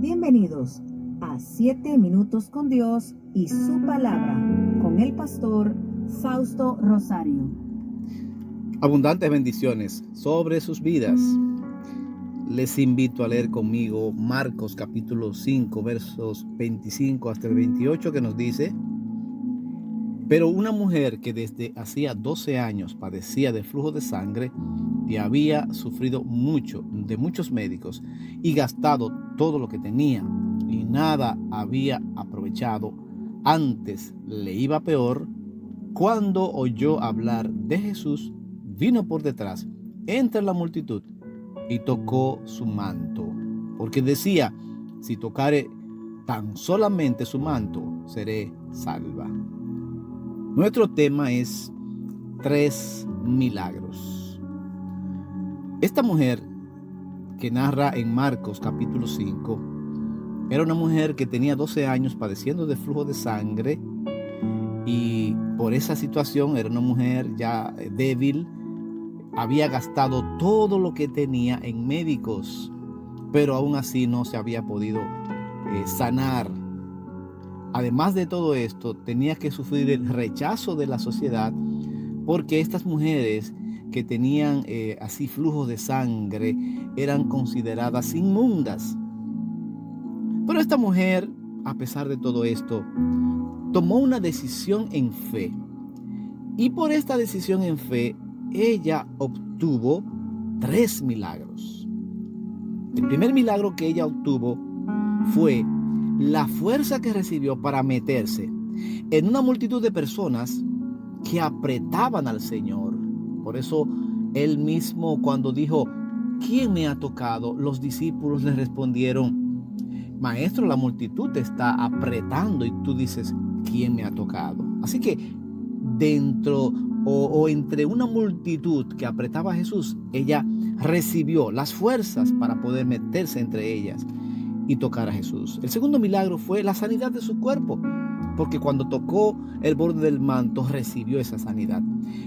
Bienvenidos a 7 minutos con Dios y su palabra con el pastor Fausto Rosario. Abundantes bendiciones sobre sus vidas. Les invito a leer conmigo Marcos capítulo 5 versos 25 hasta el 28, que nos dice: pero una mujer que desde hacía 12 años padecía de flujo de sangre y había sufrido mucho de muchos médicos y gastado todo lo que tenía y nada había aprovechado, antes le iba peor, cuando oyó hablar de Jesús, vino por detrás, entre la multitud, y tocó su manto, porque decía: si tocare tan solamente su manto, seré salva. Nuestro tema es 3 milagros. Esta mujer que narra en Marcos capítulo 5 era una mujer que tenía 12 años padeciendo de flujo de sangre, y por esa situación era una mujer ya débil. Había gastado todo lo que tenía en médicos, pero aún así no se había podido sanar. Además de todo esto, tenía que sufrir el rechazo de la sociedad, porque estas mujeres que tenían así flujos de sangre eran consideradas inmundas. Pero esta mujer, a pesar de todo esto, tomó una decisión en fe. Y por esta decisión en fe, ella obtuvo 3 milagros. El primer milagro que ella obtuvo fue la fuerza que recibió para meterse en una multitud de personas que apretaban al Señor. Por eso él mismo, cuando dijo: ¿quién me ha tocado?, los discípulos le respondieron: Maestro, la multitud te está apretando y tú dices: ¿quién me ha tocado? Así que dentro o entre una multitud que apretaba a Jesús, ella recibió las fuerzas para poder meterse entre ellas y tocar a Jesús. El segundo milagro fue la sanidad de su cuerpo, porque cuando tocó el borde del manto recibió esa sanidad.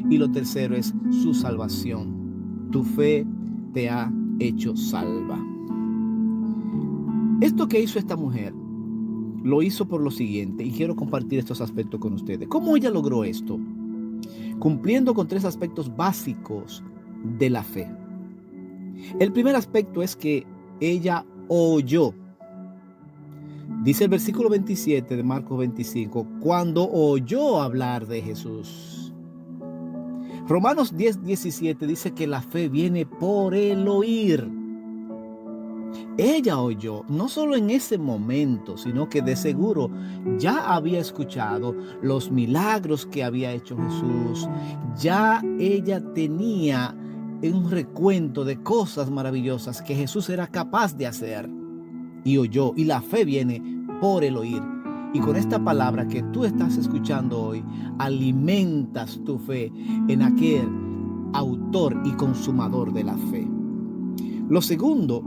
Y lo tercero es su salvación. Tu fe te ha hecho salva. Esto que hizo esta mujer lo hizo por lo siguiente, y quiero compartir estos aspectos con ustedes. ¿Cómo ella logró esto? Cumpliendo con 3 aspectos básicos de la fe. El primer aspecto es que ella oyó. Dice el versículo 27 de Marcos 25, cuando oyó hablar de Jesús. Romanos 10:17 dice que la fe viene por el oír. Ella oyó, no solo en ese momento, sino que de seguro ya había escuchado los milagros que había hecho Jesús. Ya ella tenía un recuento de cosas maravillosas que Jesús era capaz de hacer. Y oyó, y la fe viene por el oír. Y con esta palabra que tú estás escuchando hoy, alimentas tu fe en aquel autor y consumador de la fe. Lo segundo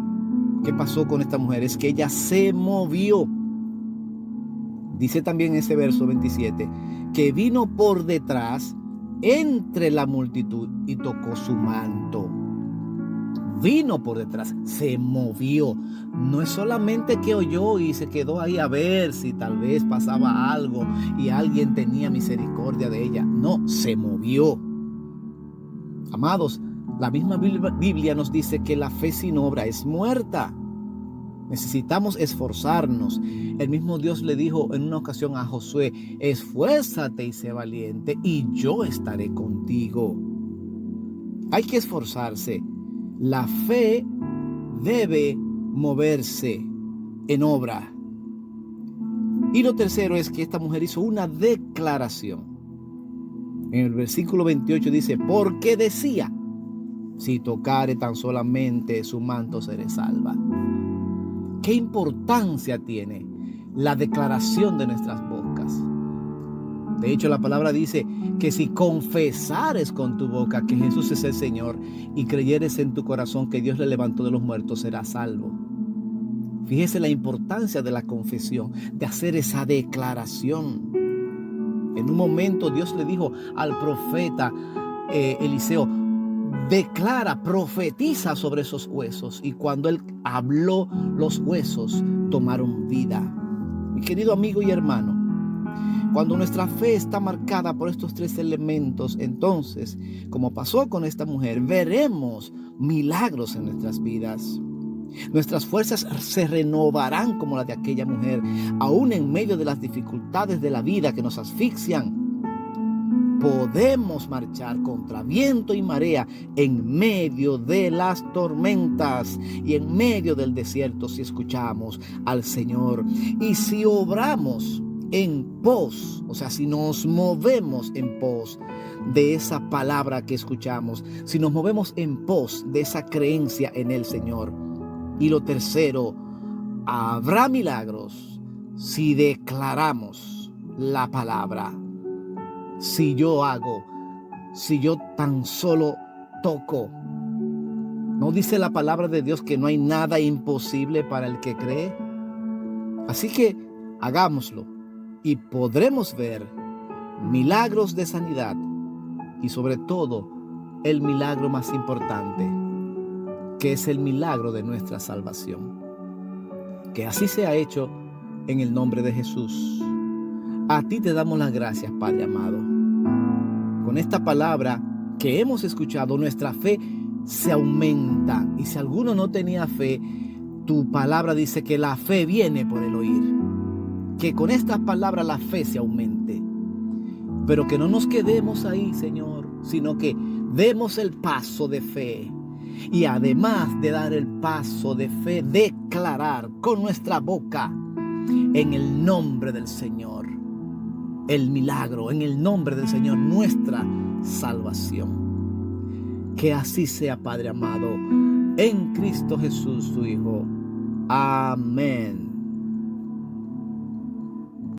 que pasó con esta mujer es que ella se movió. Dice también en ese verso 27 que vino por detrás entre la multitud y tocó su manto. Vino por detrás, se movió. No es solamente que oyó y se quedó ahí a ver si tal vez pasaba algo y alguien tenía misericordia de ella. No, se movió. Amados, la misma Biblia nos dice que la fe sin obra es muerta. Necesitamos esforzarnos. El mismo Dios le dijo en una ocasión a Josué: esfuérzate y sé valiente, y yo estaré contigo. Hay que esforzarse. La fe debe moverse en obra. Y lo tercero es que esta mujer hizo una declaración. En el versículo 28 dice: porque decía: si tocare tan solamente su manto, seré salva. ¿Qué importancia tiene la declaración de nuestras bocas? De hecho, la palabra dice que si confesares con tu boca que Jesús es el Señor y creyeres en tu corazón que Dios le levantó de los muertos, serás salvo. Fíjese la importancia de la confesión, de hacer esa declaración. En un momento Dios le dijo al profeta Eliseo: declara, profetiza sobre esos huesos. Y cuando él habló, los huesos tomaron vida. Mi querido amigo y hermano, cuando nuestra fe está marcada por estos tres elementos, entonces, como pasó con esta mujer, veremos milagros en nuestras vidas. Nuestras fuerzas se renovarán como las de aquella mujer, aún en medio de las dificultades de la vida que nos asfixian. Podemos marchar contra viento y marea en medio de las tormentas y en medio del desierto si escuchamos al Señor. Y si obramos en pos, o sea, si nos movemos en pos de esa palabra que escuchamos, si nos movemos en pos de esa creencia en el Señor. Y lo tercero, habrá milagros si declaramos la palabra. Si yo tan solo toco. ¿No dice la palabra de Dios que no hay nada imposible para el que cree? Así que hagámoslo y podremos ver milagros de sanidad y sobre todo el milagro más importante, que es el milagro de nuestra salvación. Que así sea hecho en el nombre de Jesús. A ti te damos las gracias, Padre amado. Con esta palabra que hemos escuchado, nuestra fe se aumenta. Y si alguno no tenía fe, tu palabra dice que la fe viene por el oír. Que con estas palabras la fe se aumente. Pero que no nos quedemos ahí, Señor, sino que demos el paso de fe. Y además de dar el paso de fe, declarar con nuestra boca en el nombre del Señor el milagro, en el nombre del Señor nuestra salvación. Que así sea, Padre amado, en Cristo Jesús, tu Hijo. Amén.